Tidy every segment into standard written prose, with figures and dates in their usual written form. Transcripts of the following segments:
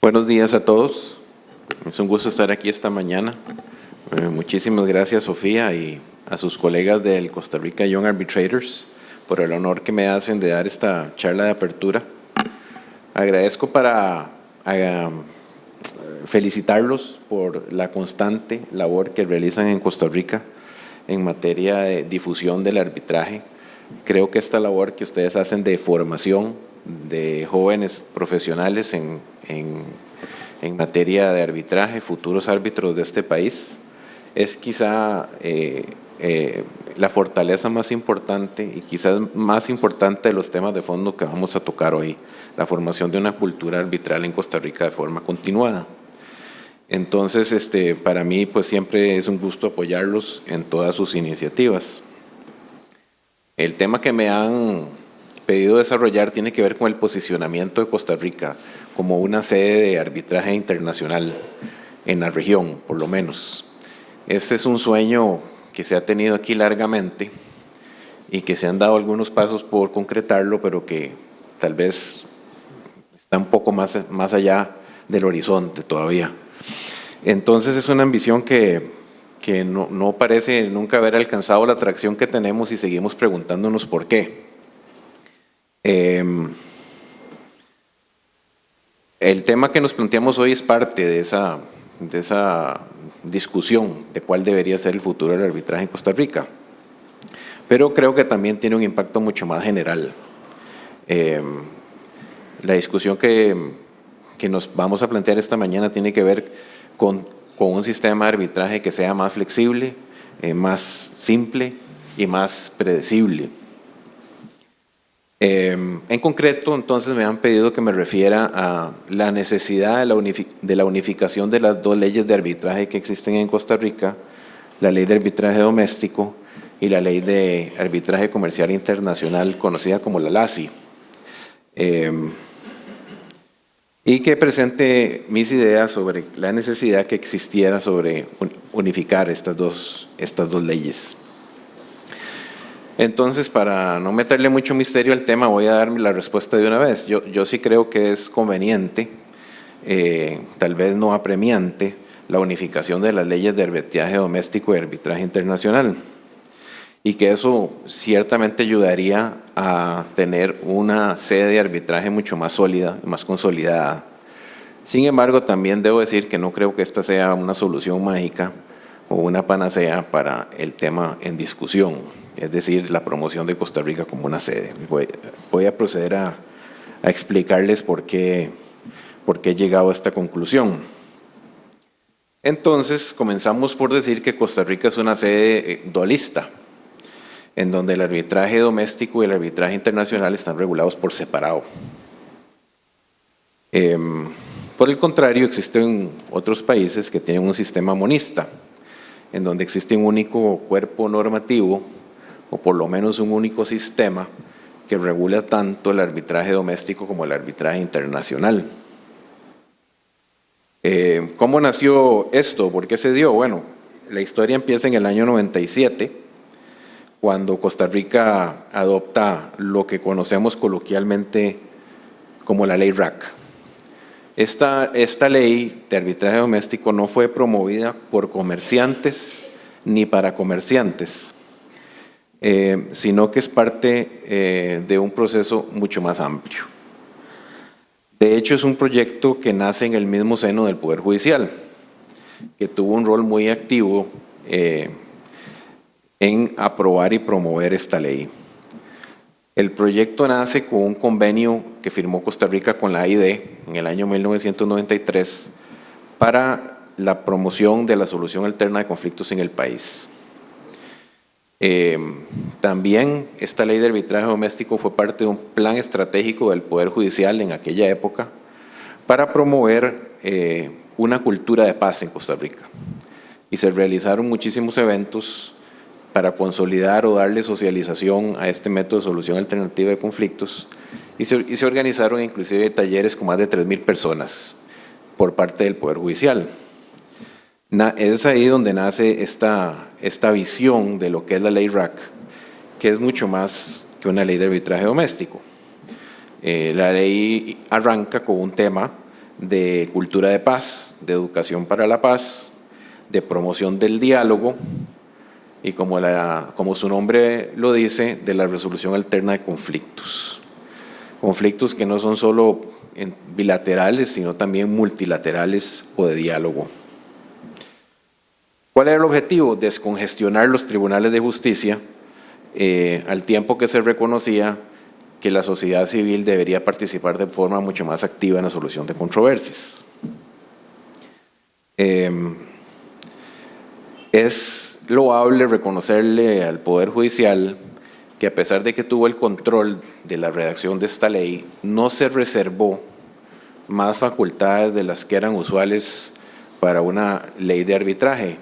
Buenos días a todos. Es un gusto estar aquí esta mañana. Muchísimas gracias, Sofía, y a sus colegas del Costa Rica Young Arbitrators por el honor que me hacen de dar esta charla de apertura. Agradezco para felicitarlos por la constante labor que realizan en Costa Rica en materia de difusión del arbitraje. Creo que esta labor que ustedes hacen de formación de jóvenes profesionales en materia de arbitraje, futuros árbitros de este país, es quizá la fortaleza más importante y quizás más importante de los temas de fondo que vamos a tocar hoy, la formación de una cultura arbitral en Costa Rica de forma continuada. Entonces, para mí, pues siempre es un gusto apoyarlos en todas sus iniciativas. El tema que me han pedido desarrollar tiene que ver con el posicionamiento de Costa Rica como una sede de arbitraje internacional en la región, por lo menos. Ese es un sueño que se ha tenido aquí largamente y que se han dado algunos pasos por concretarlo, pero que tal vez está un poco más allá del horizonte todavía. Entonces es una ambición que no parece nunca haber alcanzado la atracción que tenemos y seguimos preguntándonos por qué. El tema que nos planteamos hoy es parte de esa discusión de cuál debería ser el futuro del arbitraje en Costa Rica, pero creo que también tiene un impacto mucho más general. La discusión que nos vamos a plantear esta mañana tiene que ver con un sistema de arbitraje que sea más flexible, más simple y más predecible. En concreto, entonces, me han pedido que me refiera a la necesidad de la unificación de las dos leyes de arbitraje que existen en Costa Rica, la ley de arbitraje doméstico y la ley de arbitraje comercial internacional, conocida como la LACI. Y que presente mis ideas sobre la necesidad que existiera sobre unificar estas dos leyes. Entonces, para no meterle mucho misterio al tema, voy a darme la respuesta de una vez. Yo sí creo que es conveniente, tal vez no apremiante, la unificación de las leyes de arbitraje doméstico y arbitraje internacional. Y que eso ciertamente ayudaría a tener una sede de arbitraje mucho más sólida, más consolidada. Sin embargo, también debo decir que no creo que esta sea una solución mágica o una panacea para el tema en discusión, es decir, la promoción de Costa Rica como una sede. Voy a proceder a explicarles por qué he llegado a esta conclusión. Entonces, comenzamos por decir que Costa Rica es una sede dualista, en donde el arbitraje doméstico y el arbitraje internacional están regulados por separado. Por el contrario, existen otros países que tienen un sistema monista, en donde existe un único cuerpo normativo, o por lo menos un único sistema, que regula tanto el arbitraje doméstico como el arbitraje internacional. ¿Cómo nació esto? ¿Por qué se dio? Bueno, la historia empieza en el año 97, cuando Costa Rica adopta lo que conocemos coloquialmente como la ley RAC. Esta ley de arbitraje doméstico no fue promovida por comerciantes ni para comerciantes, sino que es parte de un proceso mucho más amplio. De hecho, es un proyecto que nace en el mismo seno del Poder Judicial, que tuvo un rol muy activo en aprobar y promover esta ley. El proyecto nace con un convenio que firmó Costa Rica con la AID en el año 1993 para la promoción de la solución alterna de conflictos en el país. También esta ley de arbitraje doméstico fue parte de un plan estratégico del Poder Judicial en aquella época para promover una cultura de paz en Costa Rica. Y se realizaron muchísimos eventos para consolidar o darle socialización a este método de solución alternativa de conflictos y se organizaron inclusive talleres con más de 3,000 personas por parte del Poder Judicial. Es ahí donde nace esta visión de lo que es la ley RAC, que es mucho más que una ley de arbitraje doméstico. La ley arranca con un tema de cultura de paz, de educación para la paz, de promoción del diálogo y, como su nombre lo dice, de la resolución alterna de conflictos. Conflictos que no son solo bilaterales, sino también multilaterales o de diálogo. ¿Cuál era el objetivo? Descongestionar los tribunales de justicia al tiempo que se reconocía que la sociedad civil debería participar de forma mucho más activa en la solución de controversias. Es loable reconocerle al Poder Judicial que, a pesar de que tuvo el control de la redacción de esta ley, no se reservó más facultades de las que eran usuales para una ley de arbitraje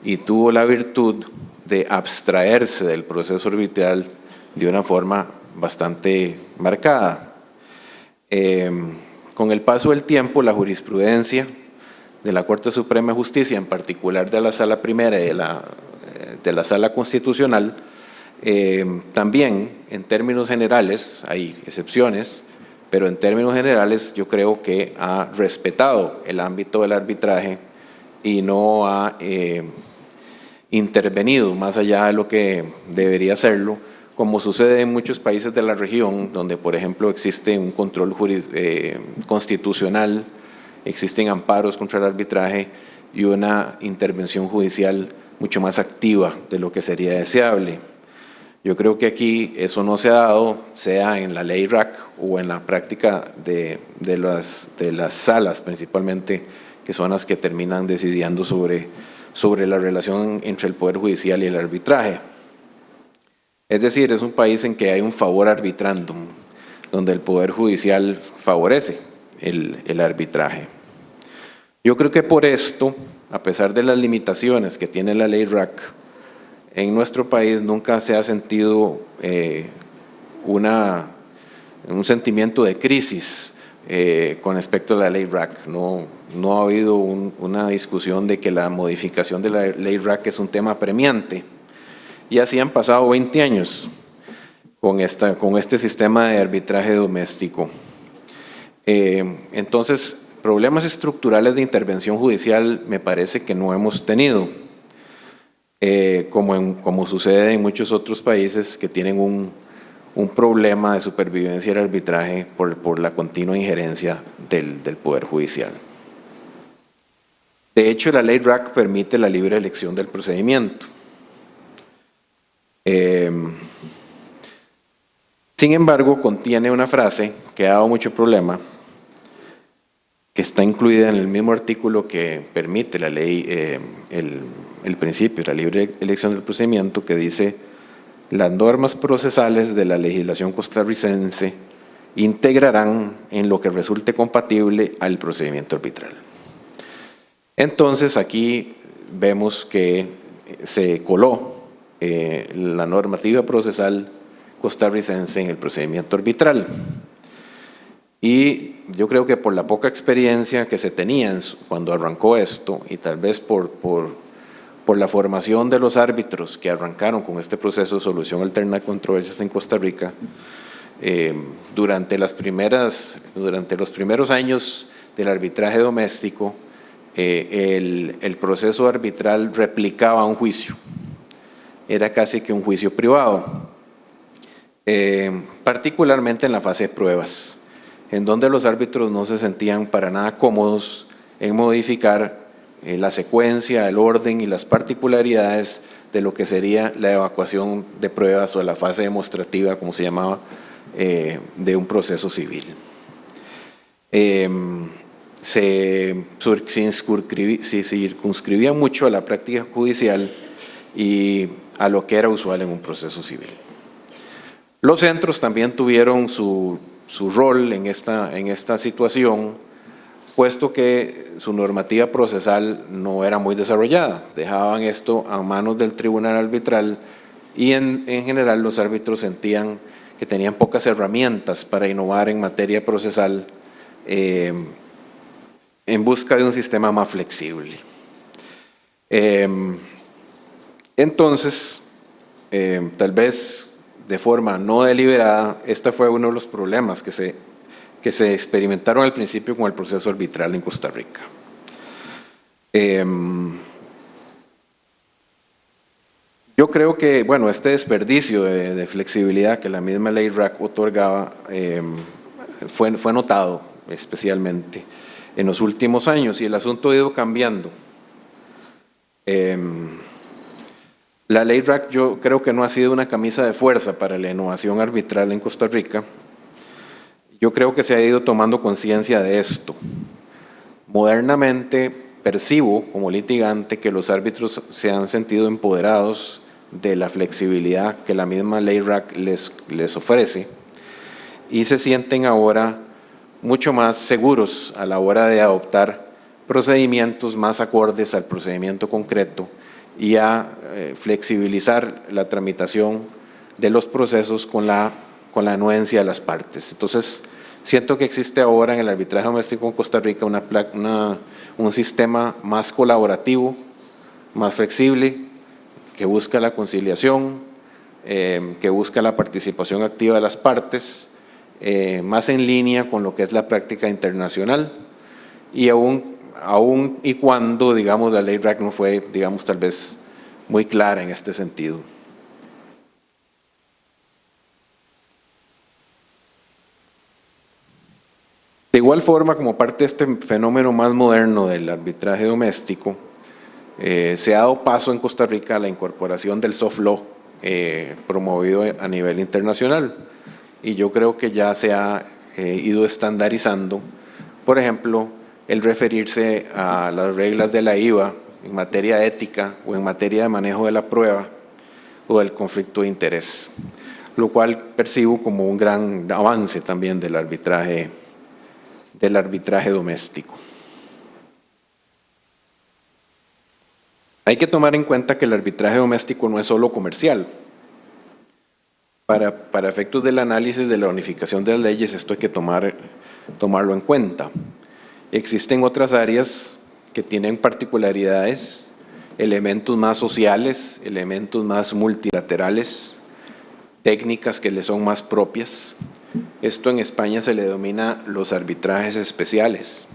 y tuvo la virtud de abstraerse del proceso arbitral de una forma bastante marcada. Con el paso del tiempo, la jurisprudencia de la Corte Suprema de Justicia, en particular de la Sala Primera y de la Sala Constitucional, también en términos generales, hay excepciones, pero en términos generales yo creo que ha respetado el ámbito del arbitraje y no ha intervenido más allá de lo que debería hacerlo, como sucede en muchos países de la región, donde, por ejemplo, existe un control constitucional, existen amparos contra el arbitraje y una intervención judicial mucho más activa de lo que sería deseable. Yo creo que aquí eso no se ha dado, sea en la ley RAC o en la práctica de las salas, principalmente, que son las que terminan decidiendo sobre la relación entre el Poder Judicial y el arbitraje. Es decir, es un país en que hay un favor arbitrandum, donde el Poder Judicial favorece el arbitraje. Yo creo que por esto, a pesar de las limitaciones que tiene la ley RAC, en nuestro país nunca se ha sentido un sentimiento de crisis con respecto a la ley RAC. No ha habido una discusión de que la modificación de la ley RAC es un tema apremiante. Y así han pasado 20 años con este sistema de arbitraje doméstico. Entonces, problemas estructurales de intervención judicial me parece que no hemos tenido, como sucede en muchos otros países que tienen un problema de supervivencia del arbitraje por la continua injerencia del Poder Judicial. De hecho, la ley RAC permite la libre elección del procedimiento. Sin embargo, contiene una frase que ha dado mucho problema, que está incluida en el mismo artículo que permite la ley, el principio de la libre elección del procedimiento, que dice: las normas procesales de la legislación costarricense integrarán en lo que resulte compatible al procedimiento arbitral. Entonces, aquí vemos que se coló la normativa procesal costarricense en el procedimiento arbitral. Y yo creo que por la poca experiencia que se tenía cuando arrancó esto, y tal vez por la formación de los árbitros que arrancaron con este proceso de solución alterna de controversias en Costa Rica, durante los primeros años del arbitraje doméstico, el proceso arbitral replicaba un juicio. Era casi que un juicio privado, particularmente en la fase de pruebas, en donde los árbitros no se sentían para nada cómodos en modificar la secuencia, el orden y las particularidades de lo que sería la evacuación de pruebas o la fase demostrativa, como se llamaba, de un proceso civil. Se circunscribía mucho a la práctica judicial y a lo que era usual en un proceso civil. Los centros también tuvieron su rol en esta situación, puesto que su normativa procesal no era muy desarrollada. Dejaban esto a manos del tribunal arbitral y en general los árbitros sentían que tenían pocas herramientas para innovar en materia procesal en busca de un sistema más flexible. Entonces, tal vez de forma no deliberada, este fue uno de los problemas que que se experimentaron al principio con el proceso arbitral en Costa Rica. Yo creo que, bueno, este desperdicio de flexibilidad que la misma ley RAC otorgaba fue notado especialmente en los últimos años, y el asunto ha ido cambiando. La ley RAC yo creo que no ha sido una camisa de fuerza para la innovación arbitral en Costa Rica. Yo creo que se ha ido tomando conciencia de esto. Modernamente percibo como litigante que los árbitros se han sentido empoderados de la flexibilidad que la misma ley RAC les ofrece, y se sienten ahora mucho más seguros a la hora de adoptar procedimientos más acordes al procedimiento concreto y a flexibilizar la tramitación de los procesos con la anuencia de las partes. Entonces, siento que existe ahora en el arbitraje doméstico en Costa Rica un sistema más colaborativo, más flexible, que busca la conciliación, que busca la participación activa de las partes, más en línea con lo que es la práctica internacional, y aún y cuando, digamos, la ley RAC no fue, digamos, tal vez muy clara en este sentido. De igual forma, como parte de este fenómeno más moderno del arbitraje doméstico, se ha dado paso en Costa Rica a la incorporación del soft law promovido a nivel internacional, y yo creo que ya se ha ido estandarizando, por ejemplo, el referirse a las reglas de la IVA en materia ética o en materia de manejo de la prueba o del conflicto de interés, lo cual percibo como un gran avance también del arbitraje doméstico. Hay que tomar en cuenta que el arbitraje doméstico no es solo comercial. Para efectos del análisis de la unificación de las leyes, esto hay que tomarlo en cuenta. Existen otras áreas que tienen particularidades, elementos más sociales, elementos más multilaterales, técnicas que le son más propias. Esto en España se le denomina los arbitrajes especiales.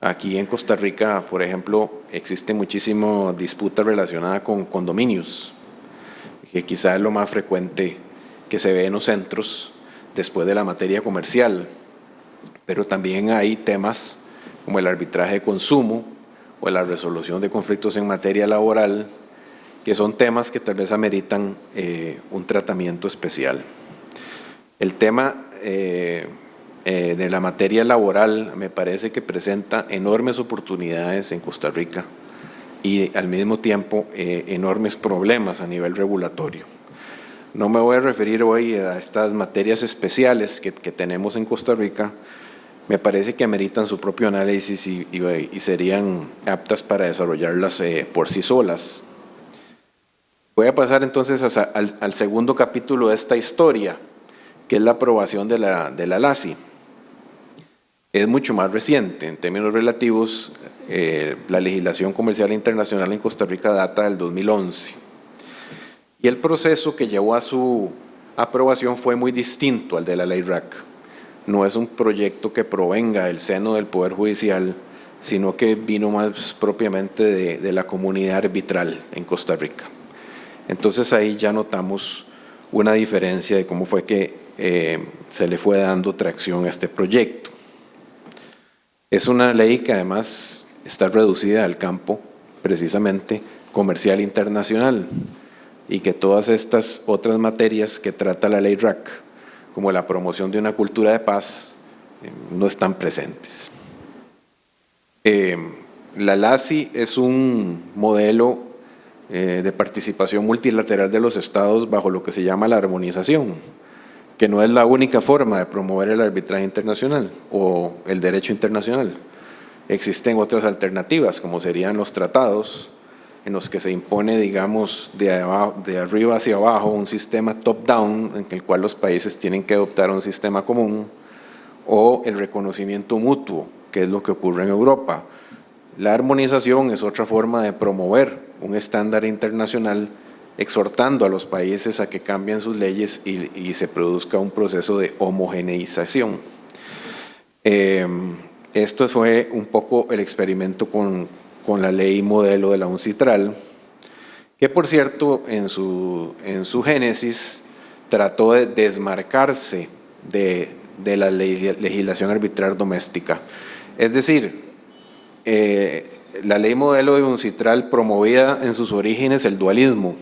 Aquí en Costa Rica, por ejemplo, existe muchísima disputa relacionada con condominios, que quizá es lo más frecuente que se ve en los centros después de la materia comercial, pero también hay temas como el arbitraje de consumo o la resolución de conflictos en materia laboral, que son temas que tal vez ameritan un tratamiento especial. El tema de la materia laboral me parece que presenta enormes oportunidades en Costa Rica y al mismo tiempo enormes problemas a nivel regulatorio. No me voy a referir hoy a estas materias especiales que tenemos en Costa Rica. Me parece que ameritan su propio análisis y serían aptas para desarrollarlas por sí solas. Voy a pasar entonces al segundo capítulo de esta historia, que es la aprobación de la LACI. Es mucho más reciente. En términos relativos, la legislación comercial internacional en Costa Rica data del 2011. Y el proceso que llevó a su aprobación fue muy distinto al de la ley RAC. No es un proyecto que provenga del seno del Poder Judicial, sino que vino más propiamente de la comunidad arbitral en Costa Rica. Entonces ahí ya notamos una diferencia de cómo fue que se le fue dando tracción a este proyecto. Es una ley que además está reducida al campo precisamente comercial internacional, y que todas estas otras materias que trata la ley RAC, como la promoción de una cultura de paz, no están presentes. La LACI es un modelo de participación multilateral de los estados bajo lo que se llama la armonización, que no es la única forma de promover el arbitraje internacional o el derecho internacional. Existen otras alternativas, como serían los tratados, en los que se impone, digamos, de arriba hacia abajo un sistema top-down, en el cual los países tienen que adoptar un sistema común, o el reconocimiento mutuo, que es lo que ocurre en Europa. La armonización es otra forma de promover un estándar internacional, exhortando a los países a que cambien sus leyes y se produzca un proceso de homogeneización. Esto fue un poco el experimento con la ley modelo de la UNCITRAL, que por cierto en su génesis trató de desmarcarse de la legislación arbitral doméstica. Es decir, la ley modelo de UNCITRAL promovía en sus orígenes el dualismo.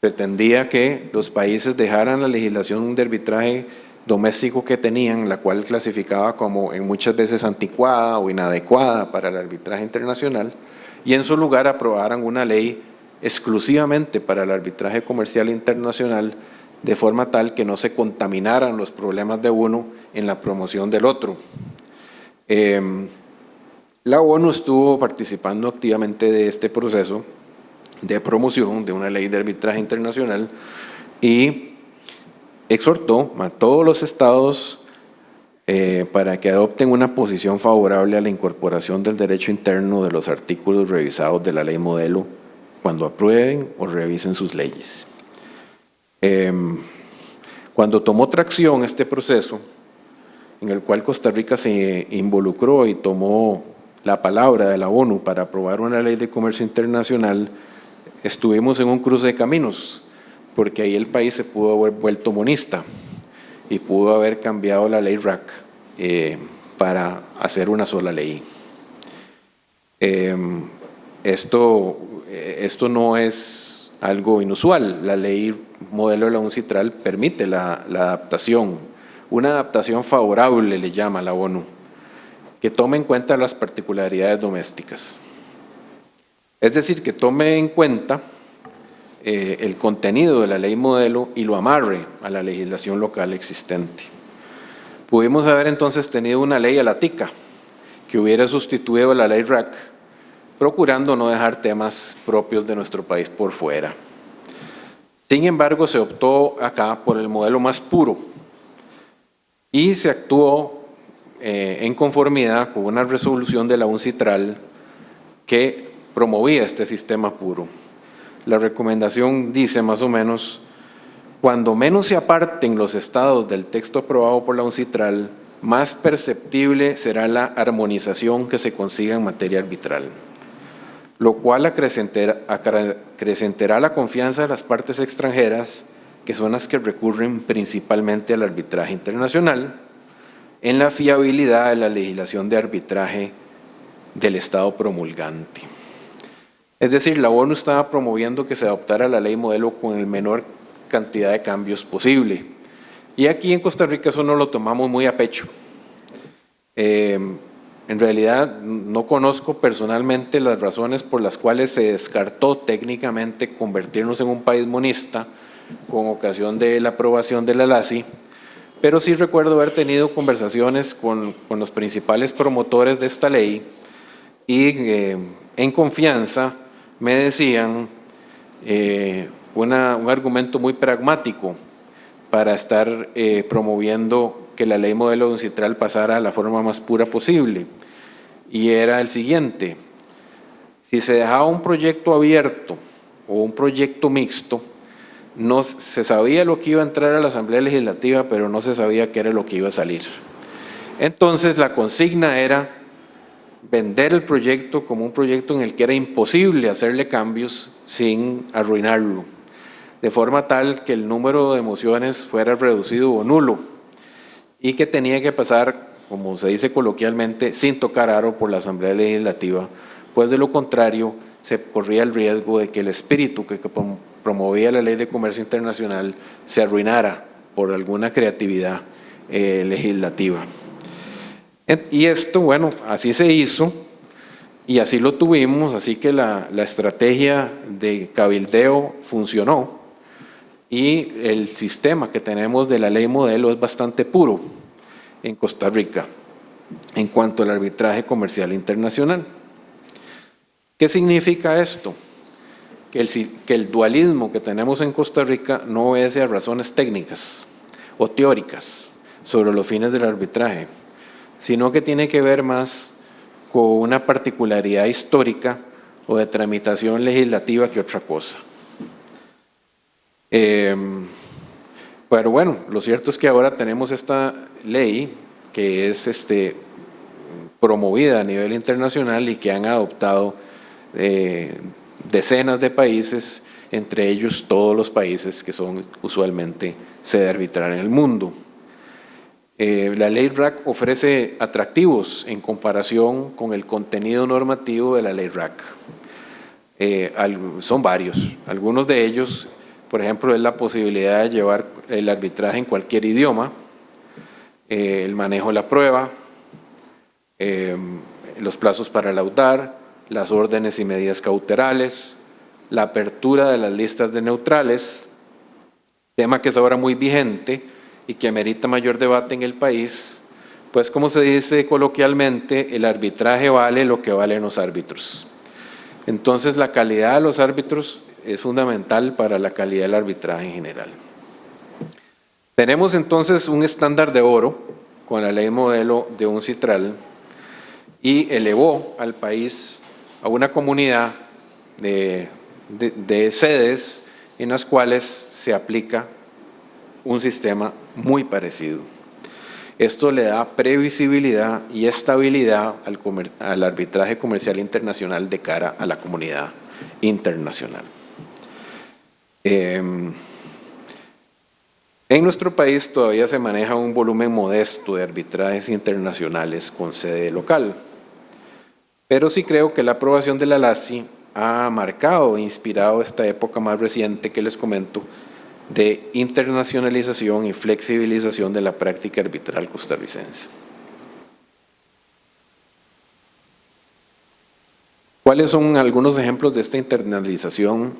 Pretendía que los países dejaran la legislación de arbitraje doméstico que tenían, la cual clasificaba como en muchas veces anticuada o inadecuada para el arbitraje internacional, y en su lugar aprobaran una ley exclusivamente para el arbitraje comercial internacional, de forma tal que no se contaminaran los problemas de uno en la promoción del otro. La ONU estuvo participando activamente de este proceso de promoción de una ley de arbitraje internacional y exhortó a todos los estados para que adopten una posición favorable a la incorporación del derecho interno de los artículos revisados de la ley modelo cuando aprueben o revisen sus leyes. Cuando tomó tracción este proceso, en el cual Costa Rica se involucró y tomó la palabra de la ONU para aprobar una ley de comercio internacional, estuvimos en un cruce de caminos, porque ahí el país se pudo haber vuelto monista y pudo haber cambiado la ley RAC para hacer una sola ley. Esto no es algo inusual. La ley modelo de la UNCITRAL permite la adaptación, una adaptación favorable le llama la ONU, que tome en cuenta las particularidades domésticas. Es decir, que tome en cuenta el contenido de la ley modelo y lo amarre a la legislación local existente. Pudimos haber entonces tenido una ley a la tica que hubiera sustituido la ley RAC, procurando no dejar temas propios de nuestro país por fuera. Sin embargo, se optó acá por el modelo más puro y se actuó en conformidad con una resolución de la UNCITRAL que promovía este sistema puro. La recomendación dice más o menos: cuando menos se aparten los estados del texto aprobado por la UNCITRAL, más perceptible será la armonización que se consiga en materia arbitral, lo cual acrecentará la confianza de las partes extranjeras, que son las que recurren principalmente al arbitraje internacional, en la fiabilidad de la legislación de arbitraje del Estado promulgante. Es decir, la ONU estaba promoviendo que se adoptara la ley modelo con el menor cantidad de cambios posible. Y aquí en Costa Rica eso no lo tomamos muy a pecho. En realidad no conozco personalmente las razones por las cuales se descartó técnicamente convertirnos en un país monista con ocasión de la aprobación de la LACI, pero sí recuerdo haber tenido conversaciones con los principales promotores de esta ley y en confianza me decían un argumento muy pragmático para estar promoviendo que la ley modelo de UNCITRAL pasara a la forma más pura posible, y era el siguiente: si se dejaba un proyecto abierto o un proyecto mixto, no se sabía lo que iba a entrar a la Asamblea Legislativa, pero no se sabía qué era lo que iba a salir. Entonces la consigna era vender el proyecto como un proyecto en el que era imposible hacerle cambios sin arruinarlo, de forma tal que el número de mociones fuera reducido o nulo y que tenía que pasar, como se dice coloquialmente, sin tocar aro por la Asamblea Legislativa, pues de lo contrario se corría el riesgo de que el espíritu que promovía la Ley de Comercio Internacional se arruinara por alguna creatividad legislativa. Y esto, bueno, así se hizo y así lo tuvimos, así que la estrategia de cabildeo funcionó y el sistema que tenemos de la ley modelo es bastante puro en Costa Rica en cuanto al arbitraje comercial internacional. ¿Qué significa esto? Que el dualismo que tenemos en Costa Rica no obedece a razones técnicas o teóricas sobre los fines del arbitraje, sino que tiene que ver más con una particularidad histórica o de tramitación legislativa que otra cosa. Pero bueno, lo cierto es que ahora tenemos esta ley que es promovida a nivel internacional y que han adoptado decenas de países, entre ellos todos los países que son usualmente sede arbitral en el mundo. La ley RAC ofrece atractivos en comparación con el contenido normativo de la ley RAC. Son varios. Algunos de ellos, por ejemplo, es la posibilidad de llevar el arbitraje en cualquier idioma, el manejo de la prueba, los plazos para laudar, las órdenes y medidas cautelarares, la apertura de las listas de neutrales, tema que es ahora muy vigente y que amerita mayor debate en el país, pues como se dice coloquialmente, el arbitraje vale lo que valen los árbitros. Entonces la calidad de los árbitros es fundamental para la calidad del arbitraje en general. Tenemos entonces un estándar de oro con la ley modelo de UNCITRAL y elevó al país a una comunidad de sedes en las cuales se aplica un sistema muy parecido. Esto le da previsibilidad y estabilidad al arbitraje comercial internacional de cara a la comunidad internacional. En nuestro país todavía se maneja un volumen modesto de arbitrajes internacionales con sede local, pero sí creo que la aprobación de la LACI ha marcado e inspirado esta época más reciente que les comento de internacionalización y flexibilización de la práctica arbitral costarricense. ¿Cuáles son algunos ejemplos de esta internalización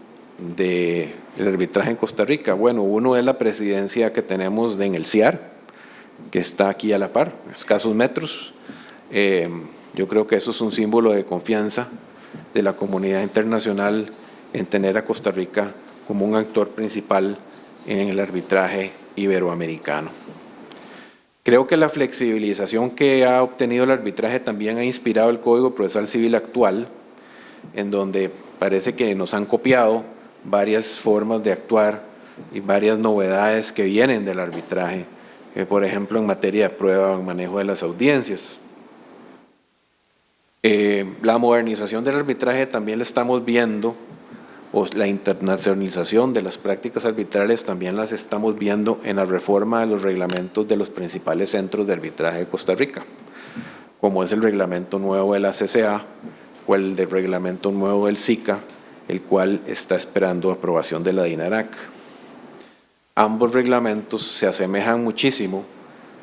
del arbitraje en Costa Rica? Bueno, uno es la presidencia que tenemos en el CIAR, que está aquí a la par, a escasos metros. Yo creo que eso es un símbolo de confianza de la comunidad internacional en tener a Costa Rica como un actor principal en el arbitraje iberoamericano. Creo que la flexibilización que ha obtenido el arbitraje también ha inspirado el Código Procesal Civil actual, en donde parece que nos han copiado varias formas de actuar y varias novedades que vienen del arbitraje, por ejemplo en materia de prueba o en manejo de las audiencias. La modernización del arbitraje también la estamos viendo, o la internacionalización de las prácticas arbitrales también las estamos viendo en la reforma de los reglamentos de los principales centros de arbitraje de Costa Rica, como es el reglamento nuevo de la CCA o el del reglamento nuevo del SICA, el cual está esperando aprobación de la DINARAC. Ambos reglamentos se asemejan muchísimo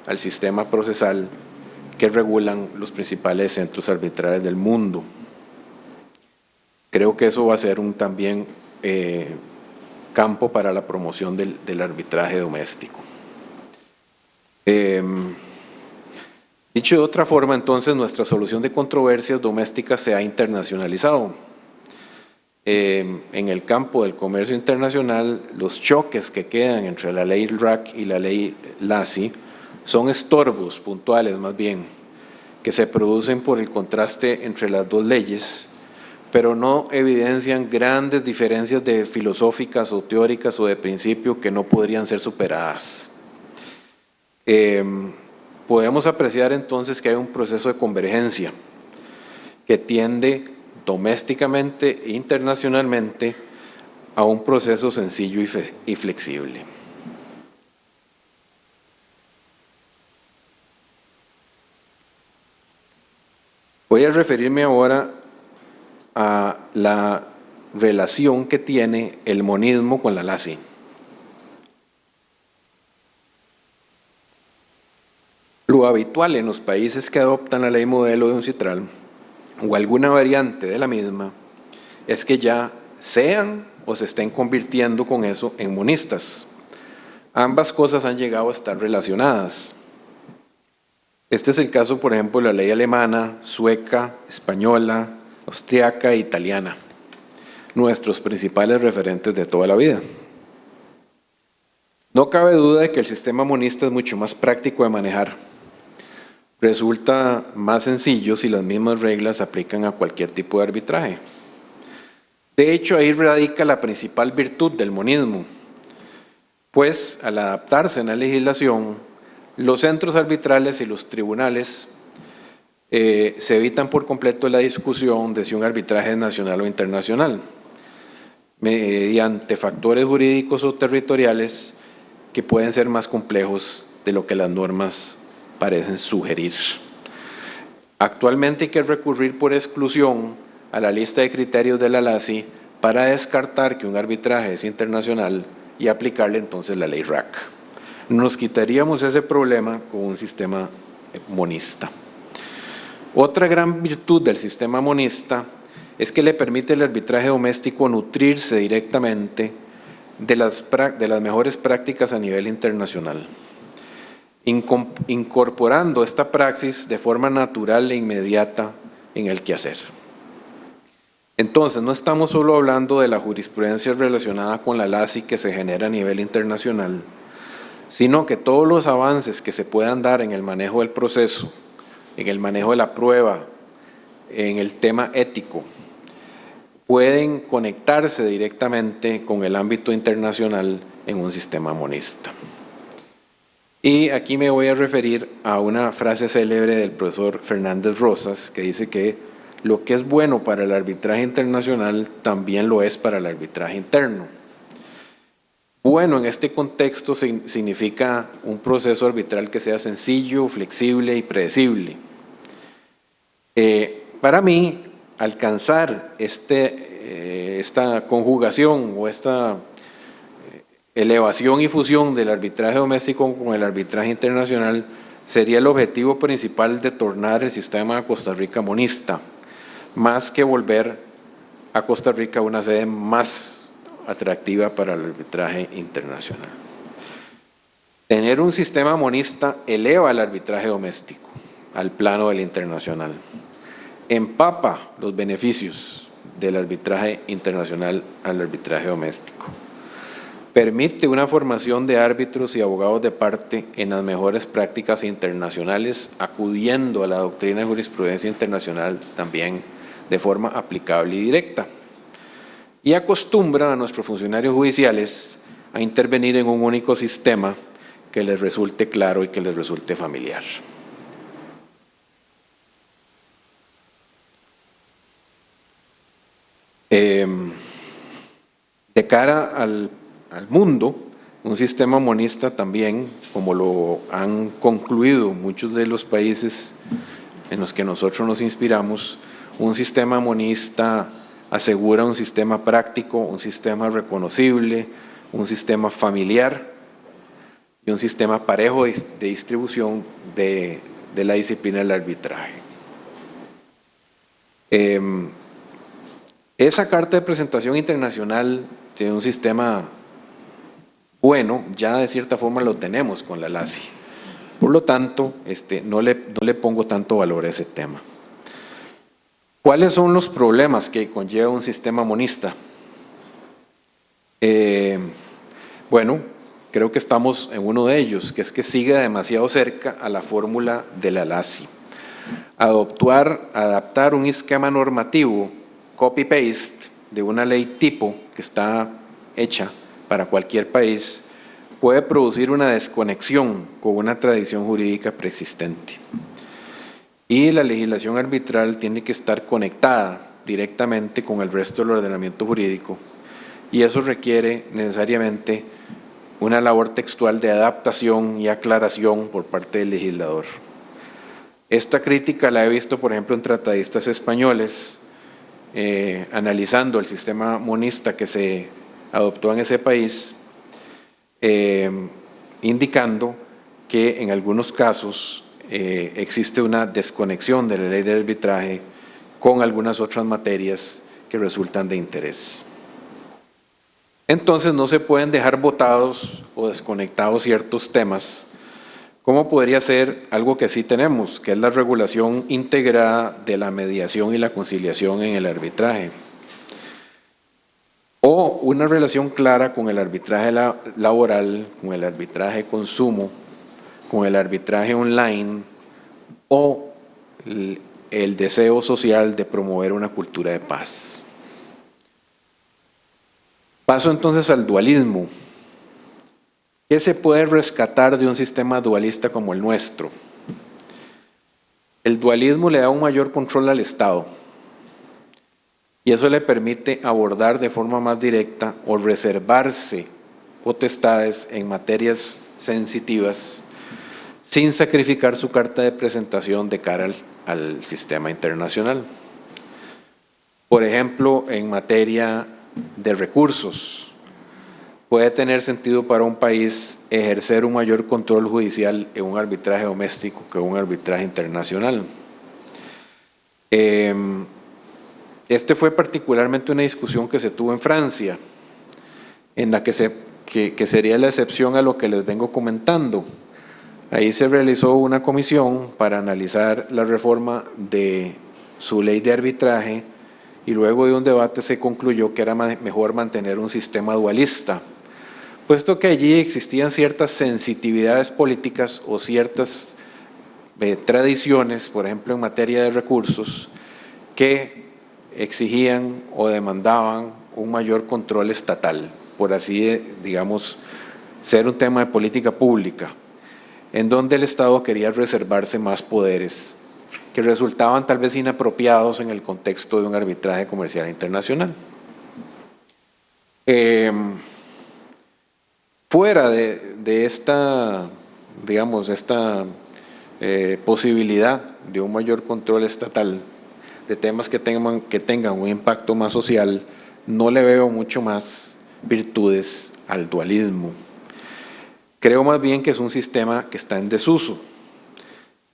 al sistema procesal que regulan los principales centros arbitrales del mundo. Creo que eso va a ser también campo para la promoción del arbitraje doméstico. Dicho de otra forma, entonces, nuestra solución de controversias domésticas se ha internacionalizado. En el campo del comercio internacional, los choques que quedan entre la ley RAC y la ley LACI son estorbos puntuales, más bien, que se producen por el contraste entre las dos leyes, pero no evidencian grandes diferencias filosóficas o teóricas o de principio que no podrían ser superadas. Podemos apreciar entonces que hay un proceso de convergencia que tiende domésticamente e internacionalmente a un proceso sencillo y flexible. Voy a referirme ahora a la relación que tiene el monismo con la LACI. Lo habitual en los países que adoptan la ley modelo de UNCITRAL o alguna variante de la misma es que ya sean o se estén convirtiendo con eso en monistas. Ambas cosas han llegado a estar relacionadas. Este es el caso, por ejemplo, de la ley alemana, sueca, española, austriaca e italiana, nuestros principales referentes de toda la vida. No cabe duda de que el sistema monista es mucho más práctico de manejar. Resulta más sencillo si las mismas reglas se aplican a cualquier tipo de arbitraje. De hecho, ahí radica la principal virtud del monismo, pues al adaptarse en la legislación, Los centros arbitrales y los tribunales se evitan por completo la discusión de si un arbitraje es nacional o internacional, mediante factores jurídicos o territoriales que pueden ser más complejos de lo que las normas parecen sugerir. Actualmente hay que recurrir por exclusión a la lista de criterios de la LACI para descartar que un arbitraje es internacional y aplicarle entonces la ley RAC. Nos quitaríamos ese problema con un sistema monista. Otra gran virtud del sistema monista es que le permite al arbitraje doméstico nutrirse directamente de las mejores prácticas a nivel internacional, incorporando esta praxis de forma natural e inmediata en el quehacer. Entonces, no estamos solo hablando de la jurisprudencia relacionada con la LACI que se genera a nivel internacional, sino que todos los avances que se puedan dar en el manejo del proceso, en el manejo de la prueba, en el tema ético, pueden conectarse directamente con el ámbito internacional en un sistema monista. Y aquí me voy a referir a una frase célebre del profesor Fernández Rosas, que dice que lo que es bueno para el arbitraje internacional también lo es para el arbitraje interno. Bueno, en este contexto significa un proceso arbitral que sea sencillo, flexible y predecible. Para mí, alcanzar esta conjugación o esta elevación y fusión del arbitraje doméstico con el arbitraje internacional sería el objetivo principal de tornar el sistema de Costa Rica monista, más que volver a Costa Rica una sede más atractiva para el arbitraje internacional. Tener un sistema monista eleva el arbitraje doméstico al plano del internacional, empapa los beneficios del arbitraje internacional al arbitraje doméstico, permite una formación de árbitros y abogados de parte en las mejores prácticas internacionales, acudiendo a la doctrina de jurisprudencia internacional también de forma aplicable y directa, y acostumbra a nuestros funcionarios judiciales a intervenir en un único sistema que les resulte claro y que les resulte familiar. De cara al mundo, un sistema monista también, como lo han concluido muchos de los países en los que nosotros nos inspiramos, un sistema monista asegura un sistema práctico, un sistema reconocible, un sistema familiar y un sistema parejo de distribución de la disciplina del arbitraje. Esa carta de presentación internacional tiene un sistema bueno, ya de cierta forma lo tenemos con la LACI. Por lo tanto, no le pongo tanto valor a ese tema. ¿Cuáles son los problemas que conlleva un sistema monista? Bueno, creo que estamos en uno de ellos, que es que sigue demasiado cerca a la fórmula de la LACI. Adaptar un esquema normativo copy-paste de una ley tipo que está hecha para cualquier país puede producir una desconexión con una tradición jurídica preexistente. Y la legislación arbitral tiene que estar conectada directamente con el resto del ordenamiento jurídico y eso requiere necesariamente una labor textual de adaptación y aclaración por parte del legislador. Esta crítica la he visto, por ejemplo, en tratadistas españoles, analizando el sistema monista que se adoptó en ese país, indicando que en algunos casos existe una desconexión de la ley de arbitraje con algunas otras materias que resultan de interés. Entonces no se pueden dejar botados o desconectados ciertos temas, como podría ser algo que sí tenemos, que es la regulación integrada de la mediación y la conciliación en el arbitraje, o una relación clara con el arbitraje laboral, con el arbitraje consumo, con el arbitraje online o el deseo social de promover una cultura de paz. Paso entonces al dualismo. ¿Qué se puede rescatar de un sistema dualista como el nuestro? El dualismo le da un mayor control al Estado y eso le permite abordar de forma más directa o reservarse potestades en materias sensitivas sin sacrificar su carta de presentación de cara al sistema internacional. Por ejemplo, en materia de recursos, puede tener sentido para un país ejercer un mayor control judicial en un arbitraje doméstico que un arbitraje internacional. Este fue particularmente una discusión que se tuvo en Francia, en la que sería la excepción a lo que les vengo comentando. Ahí se realizó una comisión para analizar la reforma de su ley de arbitraje y luego de un debate se concluyó que era mejor mantener un sistema dualista, puesto que allí existían ciertas sensitividades políticas o ciertas tradiciones, por ejemplo en materia de recursos, que exigían o demandaban un mayor control estatal, por así, digamos, ser un tema de política pública, en donde el Estado quería reservarse más poderes que resultaban tal vez inapropiados en el contexto de un arbitraje comercial internacional. Fuera de esta, digamos, esta posibilidad de un mayor control estatal, de temas que tengan un impacto más social, no le veo mucho más virtudes al dualismo. Creo más bien que es un sistema que está en desuso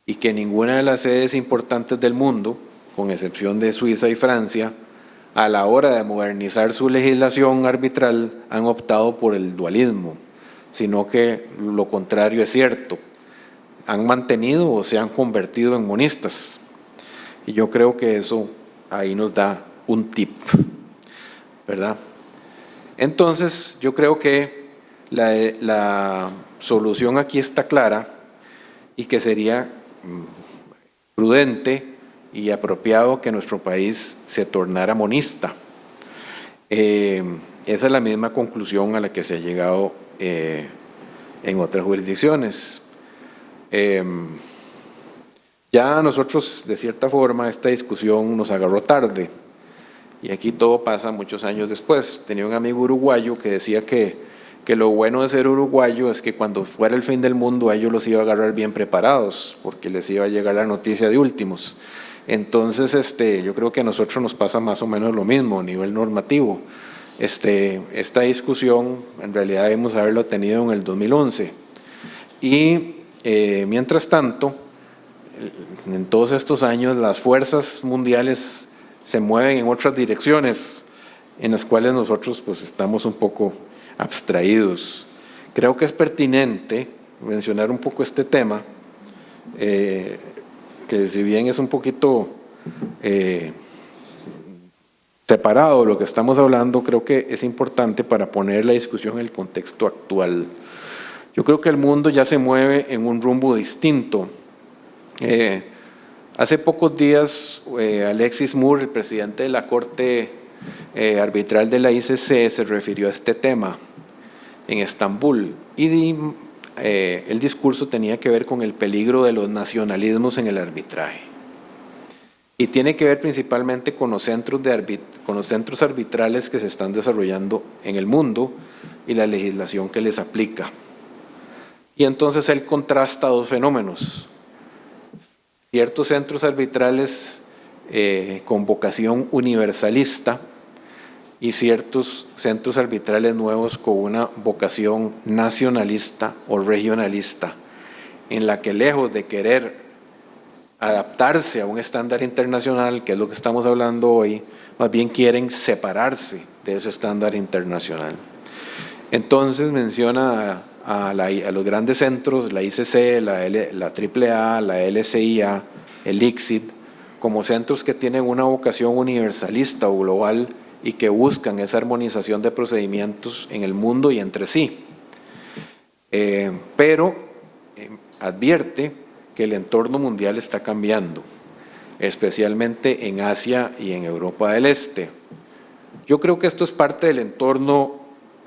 y que ninguna de las sedes importantes del mundo, con excepción de Suiza y Francia, a la hora de modernizar su legislación arbitral han optado por el dualismo, sino que lo contrario es cierto. Han mantenido o se han convertido en monistas. Y yo creo que eso ahí nos da un tip, ¿verdad? Entonces, yo creo que la solución aquí está clara y que sería prudente y apropiado que nuestro país se tornara monista. Esa es la misma conclusión a la que se ha llegado en otras jurisdicciones. Ya a nosotros, de cierta forma, esta discusión nos agarró tarde y aquí todo pasa muchos años después. Tenía un amigo uruguayo que decía que lo bueno de ser uruguayo es que cuando fuera el fin del mundo a ellos los iba a agarrar bien preparados porque les iba a llegar la noticia de últimos. Entonces, yo creo que a nosotros nos pasa más o menos lo mismo a nivel normativo. Esta discusión en realidad debemos haberlo tenido en el 2011 y mientras tanto, en todos estos años las fuerzas mundiales se mueven en otras direcciones en las cuales nosotros pues estamos un poco abstraídos. Creo que es pertinente mencionar un poco este tema, que si bien es un poquito separado de lo que estamos hablando, creo que es importante para poner la discusión en el contexto actual. Yo creo que el mundo ya se mueve en un rumbo distinto. Hace pocos días Alexis Moore, el presidente de la Corte Arbitral de la ICC, se refirió a este tema en Estambul y el discurso tenía que ver con el peligro de los nacionalismos en el arbitraje y tiene que ver principalmente con los centros arbitrales que se están desarrollando en el mundo y la legislación que les aplica. Y entonces él contrasta dos fenómenos: ciertos centros arbitrales con vocación universalista y ciertos centros arbitrales nuevos con una vocación nacionalista o regionalista, en la que lejos de querer adaptarse a un estándar internacional, que es lo que estamos hablando hoy, más bien quieren separarse de ese estándar internacional. Entonces menciona a los grandes centros, la ICC, la AAA, la LCIA, el ICSID, como centros que tienen una vocación universalista o global y que buscan esa armonización de procedimientos en el mundo y entre sí. Pero advierte que el entorno mundial está cambiando, especialmente en Asia y en Europa del Este. Yo creo que esto es parte del entorno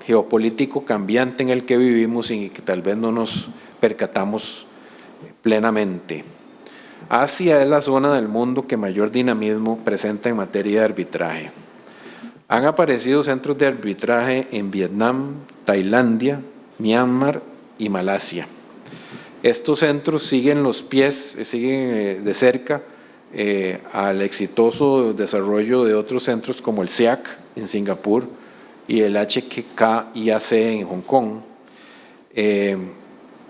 geopolítico cambiante en el que vivimos y que tal vez no nos percatamos plenamente. Asia es la zona del mundo que mayor dinamismo presenta en materia de arbitraje. Han aparecido centros de arbitraje en Vietnam, Tailandia, Myanmar y Malasia. Estos centros siguen de cerca al exitoso desarrollo de otros centros como el SEAC en Singapur y el HKIAC en Hong Kong,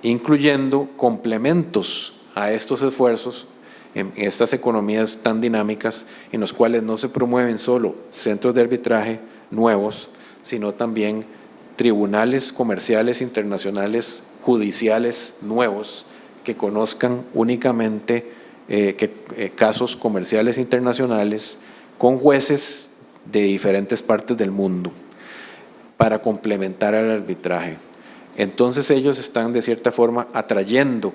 incluyendo complementos a estos esfuerzos en estas economías tan dinámicas en los cuales no se promueven solo centros de arbitraje nuevos, sino también tribunales comerciales internacionales judiciales nuevos que conozcan únicamente casos comerciales internacionales con jueces de diferentes partes del mundo para complementar al arbitraje. Entonces ellos están de cierta forma atrayendo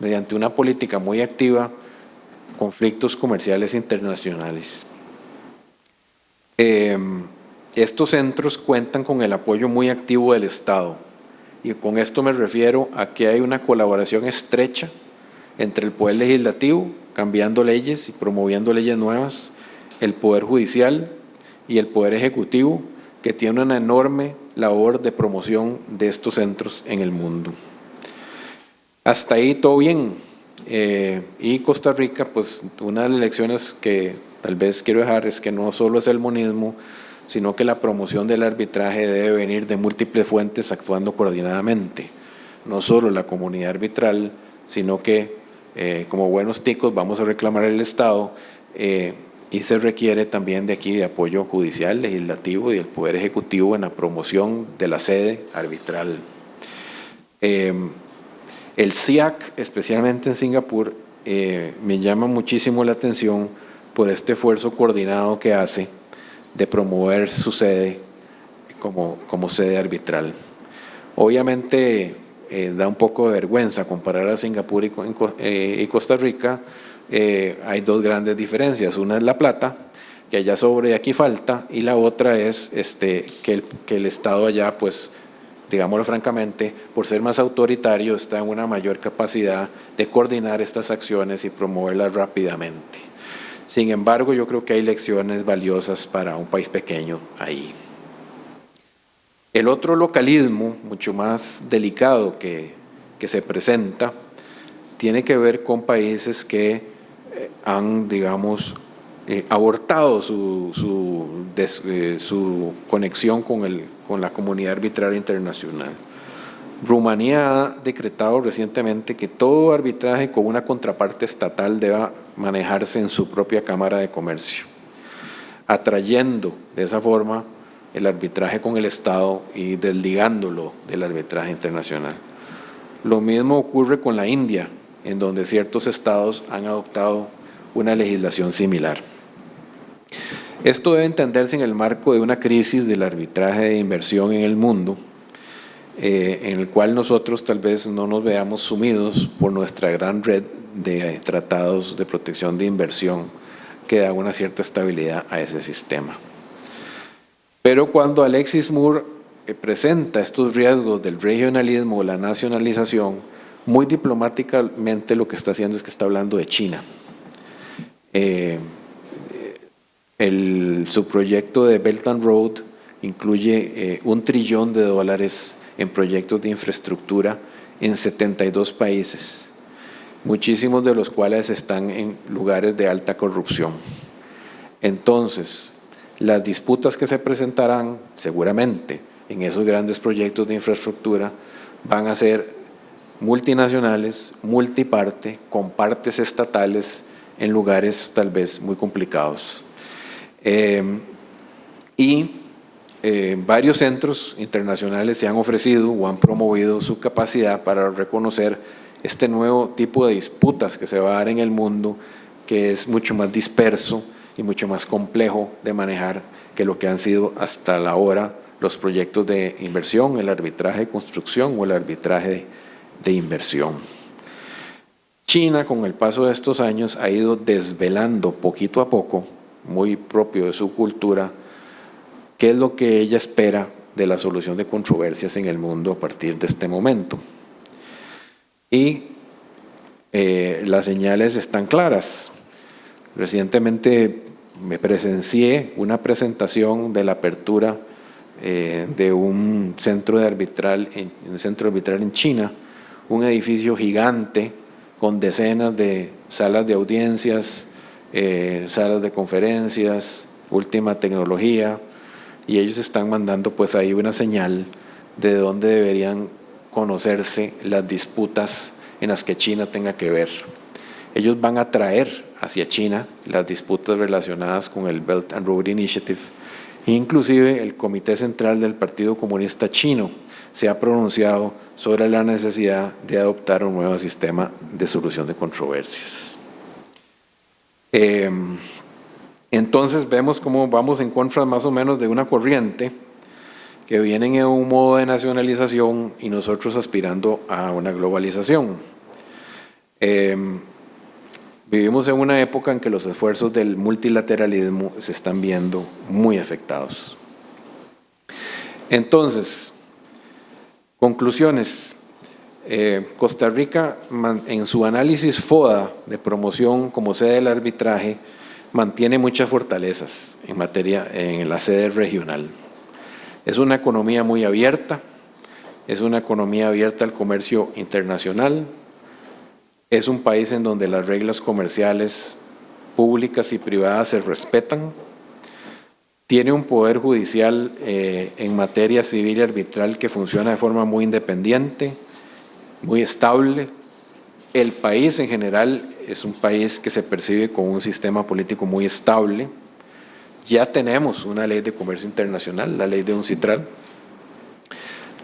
mediante una política muy activa conflictos comerciales internacionales. Estos centros cuentan con el apoyo muy activo del Estado y con esto me refiero a que hay una colaboración estrecha entre el Poder Legislativo, cambiando leyes y promoviendo leyes nuevas, el Poder Judicial y el Poder Ejecutivo, que tiene una enorme labor de promoción de estos centros en el mundo. Hasta ahí todo bien. Y Costa Rica, pues una de las lecciones que tal vez quiero dejar es que no solo es el monismo, sino que la promoción del arbitraje debe venir de múltiples fuentes actuando coordinadamente. No solo la comunidad arbitral, sino que como buenos ticos vamos a reclamar al Estado y se requiere también de aquí de apoyo judicial, legislativo y del Poder Ejecutivo en la promoción de la sede arbitral. El SEAC, especialmente en Singapur, me llama muchísimo la atención por este esfuerzo coordinado que hace de promover su sede como sede arbitral. Obviamente da un poco de vergüenza comparar a Singapur y Costa Rica. Hay dos grandes diferencias. Una es la plata, que allá sobra y aquí falta, y la otra es que el Estado allá, pues, digámoslo francamente, por ser más autoritario, está en una mayor capacidad de coordinar estas acciones y promoverlas rápidamente. Sin embargo, yo creo que hay lecciones valiosas para un país pequeño ahí. El otro localismo, mucho más delicado que se presenta, tiene que ver con países que han, digamos, abortado su conexión con la comunidad arbitral internacional. Rumanía ha decretado recientemente que todo arbitraje con una contraparte estatal deba manejarse en su propia Cámara de Comercio, atrayendo de esa forma el arbitraje con el Estado y desligándolo del arbitraje internacional. Lo mismo ocurre con la India, en donde ciertos estados han adoptado una legislación similar. Esto debe entenderse en el marco de una crisis del arbitraje de inversión en el mundo, en el cual nosotros tal vez no nos veamos sumidos por nuestra gran red de tratados de protección de inversión que da una cierta estabilidad a ese sistema. Pero cuando Alexis Moore presenta estos riesgos del regionalismo o la nacionalización, muy diplomáticamente lo que está haciendo es que está hablando de China. Su proyecto de Belt and Road incluye $1 trillón en proyectos de infraestructura en 72 países, muchísimos de los cuales están en lugares de alta corrupción. Entonces, las disputas que se presentarán seguramente en esos grandes proyectos de infraestructura van a ser multinacionales, multiparte, con partes estatales en lugares tal vez muy complicados. Varios centros internacionales se han ofrecido o han promovido su capacidad para reconocer este nuevo tipo de disputas que se va a dar en el mundo, que es mucho más disperso y mucho más complejo de manejar que lo que han sido hasta la hora los proyectos de inversión, el arbitraje de construcción o el arbitraje de inversión. China, con el paso de estos años, ha ido desvelando poquito a poco, muy propio de su cultura, qué es lo que ella espera de la solución de controversias en el mundo a partir de este momento. Y las señales están claras. Recientemente me presencié una presentación de la apertura de un centro arbitral en China, un edificio gigante con decenas de salas de audiencias, salas de conferencias, última tecnología, y ellos están mandando pues ahí una señal de dónde deberían conocerse las disputas en las que China tenga que ver. Ellos van a traer hacia China las disputas relacionadas con el Belt and Road Initiative. Inclusive el Comité Central del Partido Comunista Chino se ha pronunciado sobre la necesidad de adoptar un nuevo sistema de solución de controversias. Entonces vemos cómo vamos en contra más o menos de una corriente que viene en un modo de nacionalización y nosotros aspirando a una globalización. Vivimos en una época en que los esfuerzos del multilateralismo se están viendo muy afectados. Entonces, conclusiones. Costa Rica, en su análisis FODA de promoción como sede del arbitraje, mantiene muchas fortalezas en la sede regional. Es una economía muy abierta, es una economía abierta al comercio internacional, es un país en donde las reglas comerciales públicas y privadas se respetan, tiene un poder judicial en materia civil y arbitral que funciona de forma muy independiente, muy estable. El país en general es un país que se percibe con un sistema político muy estable. Ya tenemos una ley de comercio internacional, la ley de UNCITRAL.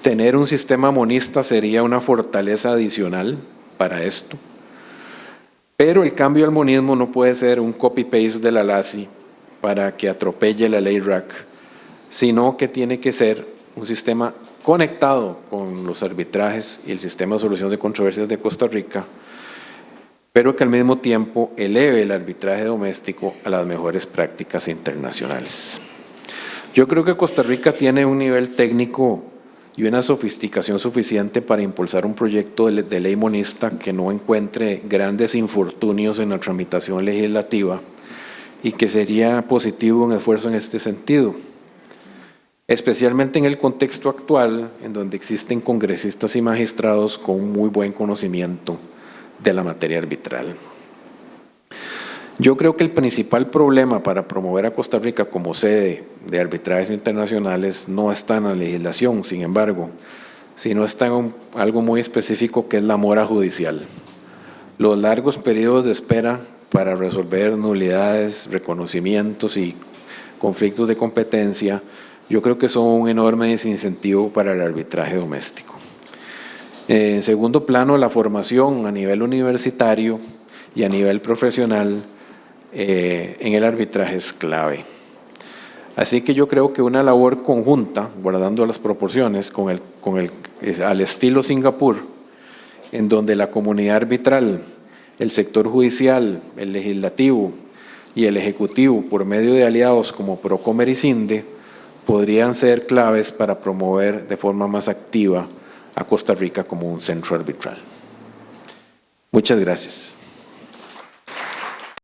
Tener un sistema monista sería una fortaleza adicional para esto. Pero el cambio al monismo no puede ser un copy-paste de la LACI para que atropelle la ley RAC, sino que tiene que ser un sistema conectado con los arbitrajes y el sistema de solución de controversias de Costa Rica, pero que al mismo tiempo eleve el arbitraje doméstico a las mejores prácticas internacionales. Yo creo que Costa Rica tiene un nivel técnico y una sofisticación suficiente para impulsar un proyecto de ley monista que no encuentre grandes infortunios en la tramitación legislativa y que sería positivo un esfuerzo en este sentido, especialmente en el contexto actual, en donde existen congresistas y magistrados con muy buen conocimiento de la materia arbitral. Yo creo que el principal problema para promover a Costa Rica como sede de arbitrajes internacionales no está en la legislación, sin embargo, sino está en algo muy específico que es la mora judicial. Los largos periodos de espera para resolver nulidades, reconocimientos y conflictos de competencia, yo creo que son un enorme desincentivo para el arbitraje doméstico. En segundo plano, la formación a nivel universitario y a nivel profesional en el arbitraje es clave. Así que yo creo que una labor conjunta, guardando las proporciones, al estilo Singapur, en donde la comunidad arbitral, el sector judicial, el legislativo y el ejecutivo, por medio de aliados como Procomer y CINDE, podrían ser claves para promover de forma más activa a Costa Rica como un centro arbitral. Muchas gracias.